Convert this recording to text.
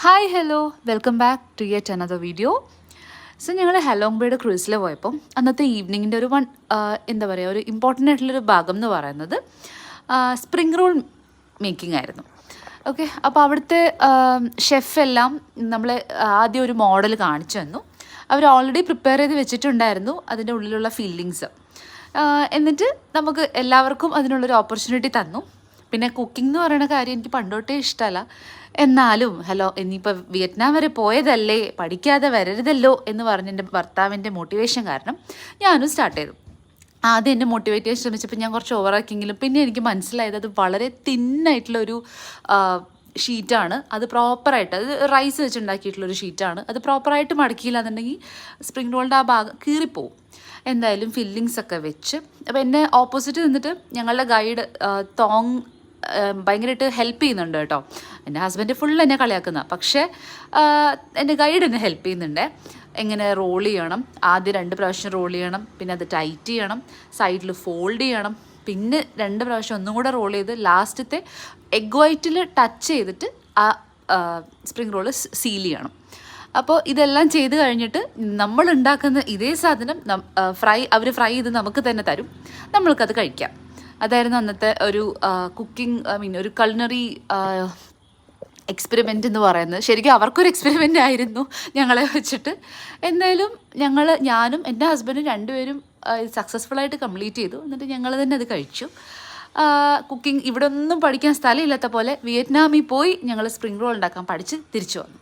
Hi hello welcome back to yet another video. So ഞങ്ങൾ Halong ബേയുടെ ക്രൂസിൽ പോയപ്പം അന്നത്തെ ഈവനിങ്ങിൻ്റെ ഒരു എന്താ പറയുക, ഒരു ഇമ്പോർട്ടൻ്റ് ആയിട്ടുള്ളൊരു ഭാഗം എന്ന് പറയുന്നത് സ്പ്രിംഗ് റോൾ മേക്കിംഗ് ആയിരുന്നു. ഓക്കെ, അപ്പോൾ അവിടുത്തെ ഷെഫെല്ലാം നമ്മളെ ആദ്യം ഒരു മോഡൽ കാണിച്ചു തന്നു. അവർ ഓൾറെഡി പ്രിപ്പയർ ചെയ്ത് വെച്ചിട്ടുണ്ടായിരുന്നു അതിൻ്റെ ഉള്ളിലുള്ള ഫീലിങ്സ്. എന്നിട്ട് നമുക്ക് എല്ലാവർക്കും അതിനുള്ളൊരു ഓപ്പർച്യൂണിറ്റി തന്നു. പിന്നെ കുക്കിംഗ് എന്ന് പറയുന്ന കാര്യം എനിക്ക് പണ്ടോട്ടേ ഇഷ്ടമല്ല. എന്നാലും ഇനിയിപ്പോൾ വിയറ്റ്നാം വരെ പോയതല്ലേ, പഠിക്കാതെ വരരുതല്ലോ എന്ന് പറഞ്ഞ് എൻ്റെ ഭർത്താവിൻ്റെ മോട്ടിവേഷൻ കാരണം ഞാനും സ്റ്റാർട്ട് ചെയ്തു. ആദ്യം എന്നെ മോട്ടിവേറ്റ് ചെയ്യാൻ ശ്രമിച്ചപ്പോൾ ഞാൻ കുറച്ച് ഓവറാക്കിയെങ്കിലും പിന്നെ എനിക്ക് മനസ്സിലായത് അത് വളരെ തിന്നായിട്ടുള്ളൊരു ഷീറ്റാണ്. അത് പ്രോപ്പറായിട്ട്, അത് റൈസ് വെച്ചുണ്ടാക്കിയിട്ടുള്ളൊരു ഷീറ്റാണ്. അത് പ്രോപ്പറായിട്ട് മടക്കിയില്ല എന്നുണ്ടെങ്കിൽ സ്പ്രിംഗ് റോളിൻ്റെ ആ ഭാഗം കീറിപ്പോവും. എന്തായാലും ഫില്ലിങ്സ് ഒക്കെ വെച്ച്, അപ്പോൾ എന്നെ ഓപ്പോസിറ്റ് നിന്നിട്ട് ഞങ്ങളുടെ ഗൈഡ് തോങ് ഭയങ്കരമായിട്ട് ഹെൽപ്പ് ചെയ്യുന്നുണ്ട് കേട്ടോ. എൻ്റെ ഹസ്ബൻഡ് ഫുൾ എന്നെ കളിയാക്കുന്ന, പക്ഷേ എൻ്റെ ഗൈഡ് എന്നെ ഹെൽപ്പ് ചെയ്യുന്നുണ്ട്. എങ്ങനെ റോൾ ചെയ്യണം, ആദ്യം 2 പ്രാവശ്യം റോൾ ചെയ്യണം, പിന്നെ അത് ടൈറ്റ് ചെയ്യണം, സൈഡിൽ ഫോൾഡ് ചെയ്യണം, പിന്നെ 2 പ്രാവശ്യം ഒന്നും കൂടെ റോൾ ചെയ്ത് ലാസ്റ്റത്തെ എഗ് വൈറ്റിൽ ടച്ച് ചെയ്തിട്ട് ആ സ്പ്രിംഗ് റോള് സീൽ ചെയ്യണം. അപ്പോൾ ഇതെല്ലാം ചെയ്ത് കഴിഞ്ഞിട്ട് നമ്മൾ ഉണ്ടാക്കുന്ന ഇതേ സാധനം അവർ ഫ്രൈ ചെയ്ത് നമുക്ക് തന്നെ തരും, നമ്മൾക്കത് കഴിക്കാം. അതായിരുന്നു അന്നത്തെ ഒരു ഒരു കൾണറി എക്സ്പെരിമെൻ്റ് എന്ന് പറയുന്നത്. ശരിക്കും അവർക്കൊരു എക്സ്പെരിമെൻ്റ് ആയിരുന്നു ഞങ്ങളെ വെച്ചിട്ട്. എന്തായാലും ഞാനും എൻ്റെ ഹസ്ബൻഡും 2 പേരും സക്സസ്ഫുള്ളായിട്ട് കംപ്ലീറ്റ് ചെയ്തു. എന്നിട്ട് ഞങ്ങൾ തന്നെ അത് കഴിച്ചു. കുക്കിംഗ് ഇവിടെ ഒന്നും പഠിക്കാൻ സ്ഥലമില്ലാത്ത പോലെ വിയറ്റ്നാമിൽ പോയി ഞങ്ങൾ സ്പ്രിംഗ് റോൾ ഉണ്ടാക്കാൻ പഠിച്ച് തിരിച്ചു വന്നു.